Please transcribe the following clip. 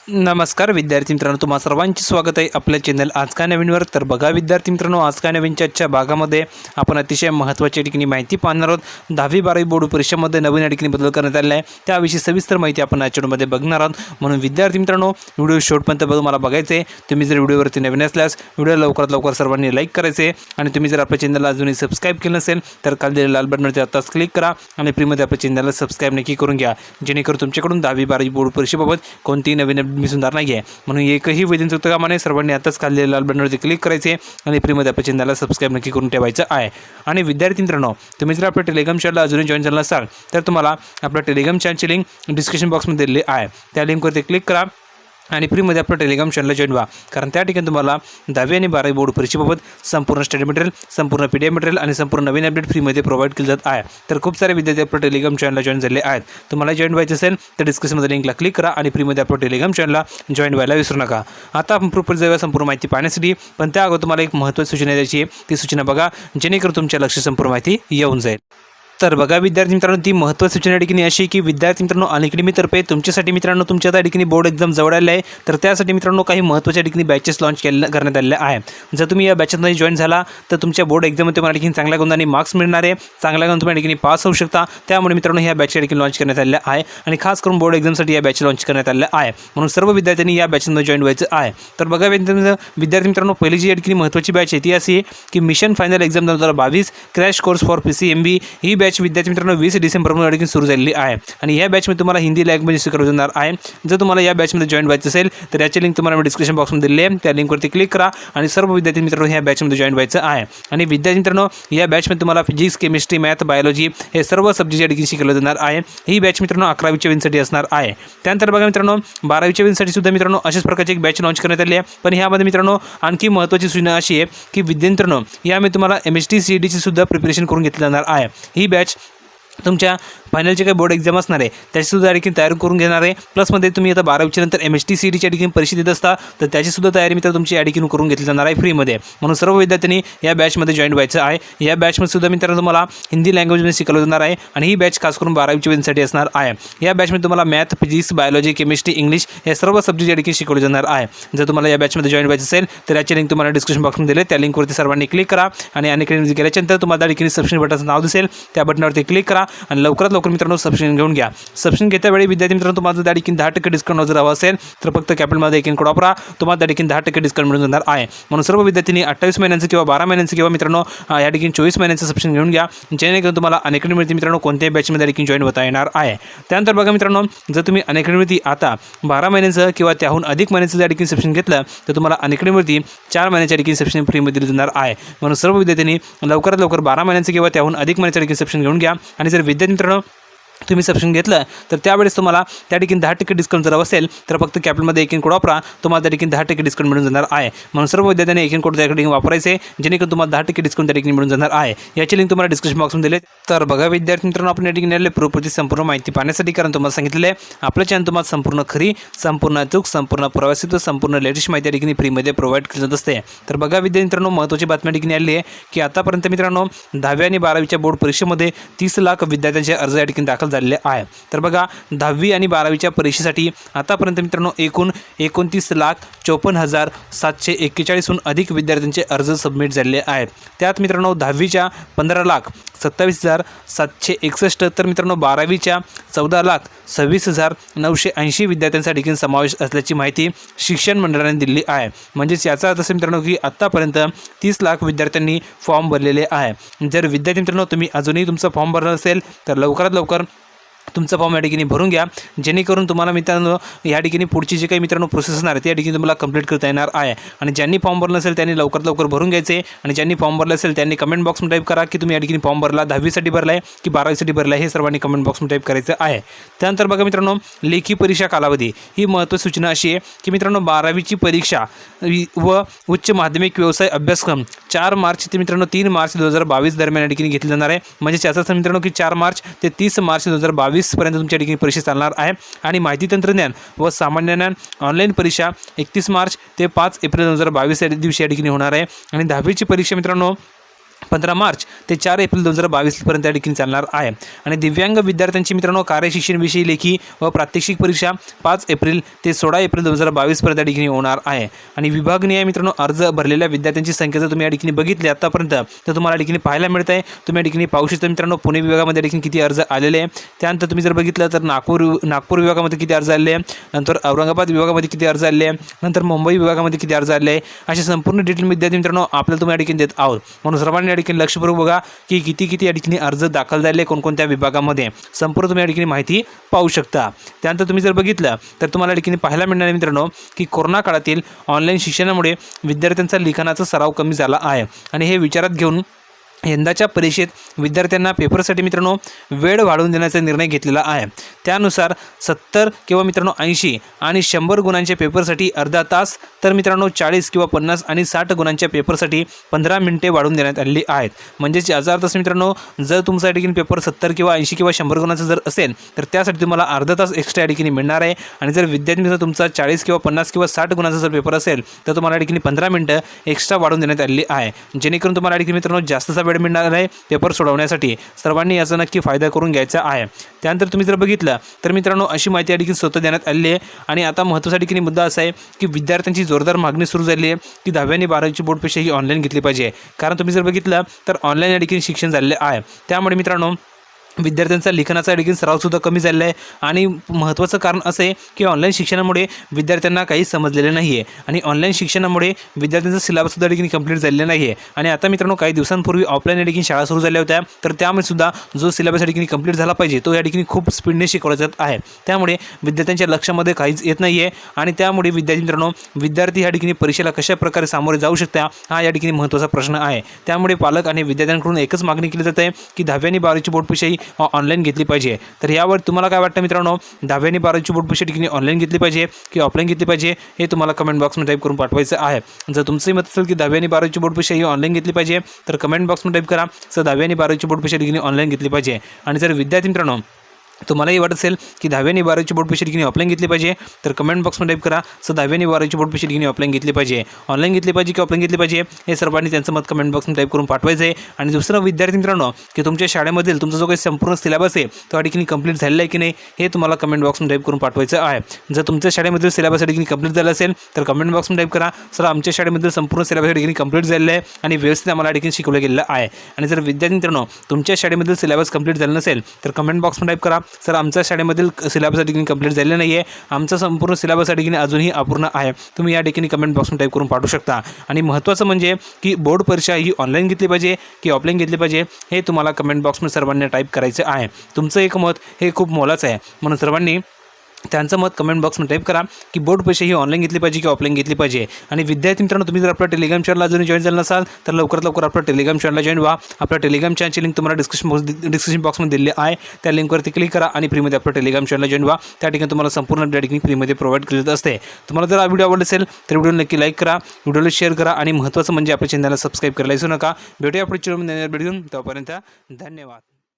नमस्कार विद्यार्थी मित्रांनो, तुम्हा सर्वांचे स्वागत आहे आपल्या चॅनल आज काय नवीनवर। तर बघा विद्यार्थी मित्रांनो, आज काय नवीनच्या आजच्या भागामध्ये आपण अतिशय महत्त्वाची ठिकाणी माहिती पाहणार आहोत। 10वी-12वी बोर्ड परीक्षेमध्ये नवीन ठिकाणी बदल करण्यात आलेला आहे, त्याविषयी सविस्तर माहिती आपण आजच्या व्हिडिओमध्ये बघणार आहोत। म्हणून विद्यार्थी मित्रांनो, व्हिडिओ शेवटपर्यंत तुम्हाला बघायचे आहे। तुम्ही जर व्हिडिओवरती नवीन असल्यास व्हिडिओ लवकरात लवकर सर्वांनी लाईक करायचे आणि तुम्ही जर आपल्या चॅनलला अजूनही सबस्क्राईब केलं नसेल तर खाली दिलेल्या लाल बटनवरती आताच क्लिक करा आणि फ्रीमध्ये आपल्या चॅनलला सबस्क्राईब नक्की करून घ्या, जेणेकरून तुमच्याकडून 10वी-12वी बोर्ड परीक्षेबाबत कोणतीही नवीन अपडेट सुधारणा नाही आहे। म्हणून एकही वेदन चुकता कामा नये, सर्वांनी आताच खाली लाल बटनवरती क्लिक करायचे आणि फ्रीमध्ये आपल्या चॅनलला सबस्क्राईब नक्की करून ठेवायचं आहे। आणि विद्यार्थी मित्रांनो, तुम्ही जर आपल्या टेलिग्राम चॅनलला अजूनही जॉईन झाला असाल तर तुम्हाला आपल्या टेलिग्राम चॅनलची लिंक डिस्क्रिप्शन बॉक्समध्ये दिलेली आहे, त्या लिंकवरती क्लिक करा आणि फ्रीमध्ये आपलं टेलिग्राम चॅनलला जॉईन व्हा। कारण त्या ठिकाणी तुम्हाला 10वी आणि 12वी बोर्ड परीक्षेबाबत संपूर्ण स्टडी मटेरियल, संपूर्ण PDF मटेरियल आणि संपूर्ण नवीन अपडेट फ्रीमध्ये प्रोव्हाइड केले जात आहे। तर खूप सारे विद्यार्थी आपल्या टेलिग्राम चॅनलला जॉईन झाले आहेत। तुम्हाला जॉईन व्हायचं असेल तर डिस्क्रिप्शनमध्ये लिंकला क्लिक करा आणि फ्रीमध्ये आपल्या टेलिग्राम चॅनलला जॉईन व्हायला विसरू नका। आता आपण प्रॉपर जाऊया संपूर्ण माहिती पाहण्यासाठी, पण त्या अगोदर तुम्हाला एक महत्त्वाची सूचना द्यायची आहे। ती सूचना बघा, जेणेकरून तुमच्या लक्षात संपूर्ण माहिती येऊन जाईल। तर बघा विद्यार्थी मित्रांनो, ती महत्त्वाची सूचना ठिकाणी अशी की विद्यार्थी मित्रांनो, अनअकॅडमीतर्फे तुमच्यासाठी मित्रांनो तुमच्या त्या ठिकाणी बोर्ड एक्झाम जवळ आले आहे, तर त्यासाठी मित्रांनो काही महत्त्वाच्या ठिकाणी बॅचेस लॉन्च करण्यात आलेले आहे। जर तुम्ही या बॅचेसमध्ये जॉईन झाला तर तुमच्या बोर्ड एक्झाममध्ये तुम्हाला ठिकाणी चांगल्या गुणांनी मार्क्स मिळणार आहे, चांगल्या गुणांनी तुम्ही ठिकाणी पास होऊ शकता। त्यामुळे मित्रांनो ह्या बॅचच्या ठिकाणी लॉन्च करण्यात आलेल्या आहे आणि खास करून बोर्ड एक्झामसाठी या बॅच लॉन्च करण्यात आलेल्या आहे। म्हणून सर्व विद्यार्थ्यांनी या बॅचमध्ये जॉईन व्हायचं आहे। तर बघा विद्यार्थी मित्रांनो, पहिली जी या ठिकाणी महत्त्वाची बॅच आहे ती अशी आहे की mission final exam 2022 crash course for PCMB। He batch विद्यार्थी मित्रांनो 20 डिसेंबरमध्ये सुरू झालेली आहे आणि या बॅचमध्ये तुम्हाला हिंदी लँग्वेज शिकवलं जाणार आहे। जर तुम्हाला या बॅचमध्ये जॉईन व्हायचं असेल तर याची लिंक तुम्हाला डिस्क्रिप्शन बॉक्समध्ये दिली आहे, त्या लिंकवरती क्लिक करा आणि सर्व विद्यार्थी मित्रांनो ह्या बॅचमध्ये जॉईन व्हायचं आहे। आणि विद्यार्थी मित्रांनो, या बॅचमध्ये तुम्हाला फिजिक्स, केमिस्ट्री, मॅथ, बायोलॉजी हे सर्व सब्जेक्ट या ठिकाणी शिकवलं जाणार आहे। ही बॅच मित्रांनो 11वीच्या विनसाठी असणार आहे। त्यानंतर बघा मित्रांनो, 12वीच्या विनसाठी सुद्धा मित्रांनो अशाच प्रकारची एक बॅच लॉन्च करण्यात आली आहे। पण ह्यामध्ये मित्रांनो आणखी महत्त्वाची सूचना अशी आहे की विद्यार्थी मित्रांनो, यामध्ये तुम्हाला MST CETची सुद्धा प्रिपरेशन करून घेतली जाणार आहे। ही बॅच तुमच्या फायनलचे काही बोर्ड एक्झाम असणार आहे त्याचीसुद्धा ठिकाणी तयारी करून घेणार आहे। प्लसमध्ये तुम्ही आता 12वीच्या नंतर MST CETच्या ठिकाणी परीक्षा देत असता तर त्याचीसुद्धा तयारी मित्र तुमची या ठिकाणी करून घेतली जाणार आहे फ्रीमध्ये। म्हणून सर्व विद्यार्थ्यांनी या बॅचमध्ये जॉईन व्हायचं आहे। या बॅचमध्ये सुद्धा मित्रांनो तुम्हाला हिंदी लँग्वेजमध्ये शिकवलं जाणार आहे आणि ही बॅच खास करून 12वीच्या विनसाठी असणार आहे। या बॅचमध्ये तुम्हाला math, physics, biology, chemistry, English हे सर्व सब्जेक्ट या ठिकाणी शिकवले जाणार आहे। जर तुम्हाला या बॅचमध्ये जॉईन व्हायचं असेल तर याची लिंक तुम्हाला डिस्क्रिप्शन बॉक्समध्ये दिली, त्या लिंकवरती सर्वांनी क्लिक करा आणि अनअकॅडमी गेल्याच्यानंतर तुम्हाला त्या ठिकाणी सबस्क्रिप्शन बटनचं नाव दिसेल, त्या बटनावरती क्लिक करा आणि लवकरात लवकर मित्रांनो सबस्क्रिप्शन घेऊन घ्या। सबस्क्रिप्शन घेत्या वेळी विद्यार्थी मित्रांनो, तुम्हाला त्या ठिकाणी 10% डिस्काउंट जर हवा असेल तर फक्त कॅपिटलमध्ये एक कोड वापरा, तुम्हाला त्या ठिकाणी 10% डिस्काउंट मिळून जाणार आहे। म्हणून सर्व विद्यार्थ्यांनी 28 महिन्यांचं किंवा 12 महिन्यांचं किंवा मित्रांनो या ठिकाणी 24 महिन्यांचं सबस्क्रिप्शन घेऊन घ्या, जेणेकरून तुम्हाला अनअकॅडमीमध्ये मित्रांनो कोणत्याही बॅचमध्ये ठिकाणी जॉईन होता येणार आहे। त्यानंतर बघा मित्रांनो, जर तुम्ही अनअकॅडमीमध्ये आता 12 महिन्यांचं किंवा त्याहून अधिक महिन्यांचं त्या ठिकाणी सबस्क्रिप्शन घेतलं तर तुम्हाला अनअकॅडमीमध्ये 4 महिन्याच्या ठिकाणी सबस्क्रिप्शन फ्रीमध्ये दिलं जाणार आहे। म्हणून सर्व विद्यार्थ्यांनी लवकरात लवकर 12 महिन्यांचं किंवा त्याहून अधिक महिन्याच्या ठिकाणी सबस्क्रिप्शन घेऊन घ्या। आणि जर विद्यार्थी मित्रांनो तुम्ही सबस्क्रिप्शन घेतलं तर त्यावेळेस तुम्हाला त्या ठिकाणी 10% डिस्काउंट जर असेल तर फक्त कॅपिटलमध्ये एक कोड वापरा, तुम्हाला त्या ठिकाणी 10% डिस्काउंट मिळून जाणार आहे। म्हणून सर्व विद्यार्थ्यांनी एक कोड त्या ठिकाणी वापरायचे, जेणेकरून तुम्हाला 10% डिस्काउंट त्या ठिकाणी मिळून जाणार आहे। याची लिंक तुम्हाला डिस्क्रिप्शन बॉक्समध्ये दिली। तर बघा विद्यार्थी मित्रांनो, आपण या ठिकाणी आलेले प्रोपरची संपूर्ण माहिती पाहण्यासाठी, कारण तुम्हाला सांगितलेलं आहे आपलं चॅनल तुम्हाला संपूर्ण खरी, संपूर्ण अचूक, संपूर्ण प्रवासित्व, संपूर्ण लेटेस्ट माहिती या ठिकाणी फ्रीमध्ये प्रोव्हाइड केली जात असते। तर बघा विद्यार्थी मित्रांनो, महत्त्वाची बातमी ठिकाणी आली आहे की आतापर्यंत मित्रांनो 10वी आणि 12वीच्या बोर्ड परीक्षेमध्ये 30 लाख विद्यार्थ्यांचे अर्ज या ठिकाणी दाखल झालेले आहे। तर बघा 10वी आणि 12वीच्या परीक्षेसाठी आतापर्यंत मित्रांनो एकूण 29,54,741हून अधिक विद्यार्थ्यांचे अर्ज सबमिट झालेले आहेत। त्यात मित्रांनो 10वीच्या 15,27,761, तर मित्रांनो 12वीच्या 14,26,980 विद्यार्थ्यांसाठी समावेश असल्याची माहिती शिक्षण मंडळाने दिली आहे। म्हणजेच याचा अर्थ असा मित्रांनो की आतापर्यंत 30 लाख विद्यार्थ्यांनी फॉर्म भरलेले आहे। जर विद्यार्थी मित्रांनो तुम्ही अजूनही तुमचा फॉर्म भरला असेल तर लवकरात लवकर तुमचा फॉर्म या ठिकाणी भरून घ्या, जेणेकरून तुम्हाला मित्रांनो या ठिकाणी पुढची जे काही मित्रांनो प्रोसेस असणार आहे त्या ठिकाणी तुम्हाला कंप्लीट करता येणार आहे। आणि ज्यांनी फॉर्म भरला असेल त्यांनी लवकरात लवकर भरून घ्यायचे आणि ज्यांनी फॉर्म भरला असेल त्यांनी कमेंट बॉक्समध्ये टाईप करा की तुम्ही या ठिकाणी फॉर्म भरला, 10वीसाठी भरला आहे की 12वीसाठी भरला आहे, हे सर्वांनी कमेंट बॉक्समध्ये टाईप करायचं आहे। त्यानंतर बघा मित्रांनो, लेखी परीक्षा कालावधी ही महत्त्वाची सूचना अशी आहे की मित्रांनो 12वीची परीक्षा व उच्च माध्यमिक व्यवसाय अभ्यासक्रम 4 मार्च ते मित्रांनो 3 मार्च 2022 दरम्यान या ठिकाणी घेतली जाणार आहे। म्हणजे याचा अर्थ मित्रांनो की 4 मार्च ते 30 मार्च 2022 पर्यंत तुमच्या ठिकाणी परीक्षा चालणार आहे। आणि माहिती तंत्रज्ञान व सामान्य ज्ञान ऑनलाईन परीक्षा 31 मार्च ते 5 एप्रिल 2022 या दिवशी या ठिकाणी होणार आहे। आणि 10वीची परीक्षा मित्रांनो 15 मार्च ते 4 एप्रिल 2022 पर्यंत या ठिकाणी चालणार आहे। आणि दिव्यांग विद्यार्थ्यांची मित्रांनो कार्यशिक्षणविषयी लेखी व प्रात्यक्षिक परीक्षा 5 एप्रिल ते 16 एप्रिल 2022 पर्यंत या ठिकाणी होणार आहे। आणि विभागनिहाय मित्रांनो अर्ज भरलेल्या विद्यार्थ्यांची संख्या जर तुम्ही या ठिकाणी बघितली आतापर्यंत तर तुम्हाला या ठिकाणी पाहायला मिळत आहे। तुम्ही या ठिकाणी पाहू शकता मित्रांनो पुणे विभागामध्ये या ठिकाणी किती अर्ज आलेले आहे, त्यानंतर तुम्ही जर बघितलं तर नागपूर विभागामध्ये किती अर्ज आलेले आहे, नंतर औरंगाबाद विभागामध्ये किती अर्ज आलेले आहे, नंतर मुंबई विभागामध्ये किती अर्ज आलेले आहे, असे संपूर्ण डिटेल विद्यार्थी मित्रांनो आपल्याला तुम्ही या ठिकाणी देत आहोत। म्हणून सर्वांनी या ठिकाणी लक्षपूर्वक बघा की किती या ठिकाणी अर्ज दाखल झाले कोणकोणत्या विभागामध्ये संपूर्ण तुम्ही या ठिकाणी माहिती पाहू शकता। त्यानंतर तुम्ही जर बघितलं तर तुम्हाला या ठिकाणी पाहायला मिळणार आहे मित्रांनो की कोरोना काळातील ऑनलाईन शिक्षणामुळे विद्यार्थ्यांचा लिखाणाचा सराव कमी झाला आहे आणि हे विचारात घेऊन यंदाच्या परीक्षेत विद्यार्थ्यांना पेपरसाठी मित्रांनो वेळ वाढवून देण्याचा निर्णय घेतलेला आहे। त्यानुसार 70 किंवा मित्रांनो 80 आणि 100 गुणांच्या पेपरसाठी अर्धा तास, तर मित्रांनो 40 किंवा 50 आणि 60 गुणांच्या पेपरसाठी 15 मिनिटे वाढवून देण्यात आलेली आहेत। म्हणजेच याचा अर्थ मित्रांनो जर तुमचा या ठिकाणी पेपर 70 किंवा 80 किंवा 100 गुणांचा जर असेल तर त्यासाठी तुम्हाला अर्धा तास एक्स्ट्रा या ठिकाणी मिळणार आहे। आणि जर विद्यार्थी मित्र तुमचा 40 किंवा 50 किंवा 60 गुणांचा जर पेपर असेल तर तुम्हाला या ठिकाणी 15 मिनिटं एक्स्ट्रा वाढवून देण्यात आलेली आहे, जेणेकरून तुम्हाला या ठिकाणी मित्रांनो जास्तचा वेळ मिळणार आहे पेपर सोडवण्यासाठी। सर्वांनी याचा नक्की फायदा करून घ्यायचा आहे। त्यानंतर तुम्ही जर बघितलं तर मित्रांनो अशी माहिती या ठिकाणी स्वतः देण्यात आलेली आहे। आणि आता महत्त्वाचा ठिकाणी मुद्दा असा आहे की विद्यार्थ्यांची जोरदार मागणी सुरू झाली आहे की 10वी आणि 12वीची बोर्ड परीक्षा ही ऑनलाईन घेतली पाहिजे, कारण तुम्ही जर बघितलं तर ऑनलाईन या ठिकाणी शिक्षण झालेले आहे। त्यामुळे मित्रांनो विद्यार्थ्यांचा लिखाणाचा देखील सरावसुद्धा कमी झालेला आहे। आणि महत्त्वाचं कारण असं आहे की ऑनलाईन शिक्षणामुळे विद्यार्थ्यांना काही समजलेलं नाही आहे आणि ऑनलाईन शिक्षणामुळे विद्यार्थ्यांचा सिलेबससुद्धा देखील कंप्लीट झालेला नाही आहे। आणि आता मित्रांनो काही दिवसांपूर्वी ऑफलाईन या ठिकाणी शाळा सुरू झाल्या होत्या, तर त्यामुळे सुद्धा जो सिलेबस या ठिकाणी कंप्लीट झाला पाहिजे तो या ठिकाणी खूप स्पीडने शिकवला जात आहे। त्यामुळे विद्यार्थ्यांच्या लक्षामध्ये काहीच येत नाही आहे आणि त्यामुळे विद्यार्थी या ठिकाणी परीक्षेला कशा प्रकारे सामोरे जाऊ शकता हा या ठिकाणी महत्त्वाचा प्रश्न आहे। त्यामुळे पालक आणि विद्यार्थ्यांकडून एकच मागणी केली जाते की 10वी आणि 12वीची बोर्ड परीक्षा ऑनलाईन घेतली पाहिजे। तर यावर तुम्हाला काय वाटतं मित्रांनो, 10वी आणि 12वीची बोर्ड परीक्षा ठिकाणी ऑनलाईन घेतली पाहिजे की ऑफलाईन घेतली पाहिजे हे तुम्हाला कमेंट बॉक्समध्ये टाईप करून पाठवायचं आहे। जर तुमचं मत असेल की 10वी आणि 12वीची बोर्ड परीक्षा ही ऑनलाईन घेतली पाहिजे तर कमेंट बॉक्समध्ये टाईप करा सर 10वी आणि 12वीची बोर्ड परीक्षा ठिकाणी ऑनलाईन घेतली पाहिजे। आणि जर विद्यार्थी मित्रांनो तुम्हालाही वाटत असेल की 10वी आणि 12वीची बोर्ड परीक्षा ठिकाणी ऑफलाईन घेतली पाहिजे तर कमेंट बॉक्समध्ये टाईप करा सर 10वी आणि 12वीची बोर्ड परीक्षा ठिकाणी ऑफलाईन घेतली पाहिजे, ऑनलाईन घेतली पाहिजे की ऑफलाईन घेतली पाहिजे हे सर्वांनी त्यांचं मत कमेंट बॉक्समध्ये टाईप करून पाठवायचं आहे। आणि दुसरं विद्यार्थी मित्रांनो की तुमच्या शाळेमधील तुमचा जो काही संपूर्ण सिलेबस आहे तो या ठिकाणी कंप्लीट झालेला आहे की नाही हे तुम्हाला कमेंट बॉक्समध्ये टाईप करून पाठवायचं आहे। जर तुमच्या शाळेमधील सिलेबस या ठिकाणी कंप्लीट झालं असेल तर कमेंट बॉक्समध्ये टाईप करा सर आमच्या शाळेमधील संपूर्ण सिलेबस या ठिकाणी कंप्लीट झालेलं आहे आणि व्यवस्थित आम्हाला या ठिकाणी शिकवलं गेलेलं आहे। आणि जर विद्यार्थी मित्रांनो तुमच्या शाळेमधील सिलेबस कंप्लीट झालं नसेल तर कमेंट बॉक्समध्ये टाईप करा सर आमच्या शाळेमधील सिलेबस या ठिकाणी कंप्लीट झालेलं नाही आहे, आमचा संपूर्ण सिलेबस या ठिकाणी अजूनही अपूर्ण आहे, तुम्ही या ठिकाणी कमेंट बॉक्समध्ये टाईप करून पाठवू शकता। आणि महत्त्वाचं म्हणजे की बोर्ड परीक्षा ही ऑनलाईन घेतली पाहिजे की ऑफलाईन घेतली पाहिजे हे तुम्हाला कमेंट बॉक्समध्ये सर्वांनी टाईप करायचं आहे। तुमचं एक मत हे खूप मोलाचं आहे, म्हणून सर्वांनी त्यांचं मत कमेंट बॉक्समध्ये टाईप करा की बोर्ड परीक्षा ही ऑनलाईन घेतली पाहिजे की ऑफलाईन घेतली पाहिजे। आणि विद्यार्थी मित्रांनो तुम्ही जर आपल्या टेलिग्राम चॅनलला अजून जॉईन झाला नसाल तर लवकरात लवकर आपल्या टेलिग्राम चॅनलला जॉईन व्हा। आपल्या टेलिग्राम चॅनलची लिंक तुम्हाला डिस्क्रिप्शन बॉक्समध्ये दिली आहे, त्या लिंकवरती क्लिक करा आणि फ्रीमध्ये आपल्या टेलिग्राम चॅनलला जॉईन व्हा। त्या ठिकाणी तुम्हाला संपूर्ण त्या ठिकाणी फ्रीमध्ये प्रोव्हाइड केली जात असते। तुम्हाला जर हा व्हिडिओ आवडला असेल तर व्हिडिओ नक्की लाईक करा, व्हिडिओला शेअर करा आणि महत्त्वाचं म्हणजे आपल्या चॅनलला सबस्क्राईब करायला विसरू नका। भेटूया पुढच्या व्हिडिओमध्ये, तोपर्यंत धन्यवाद।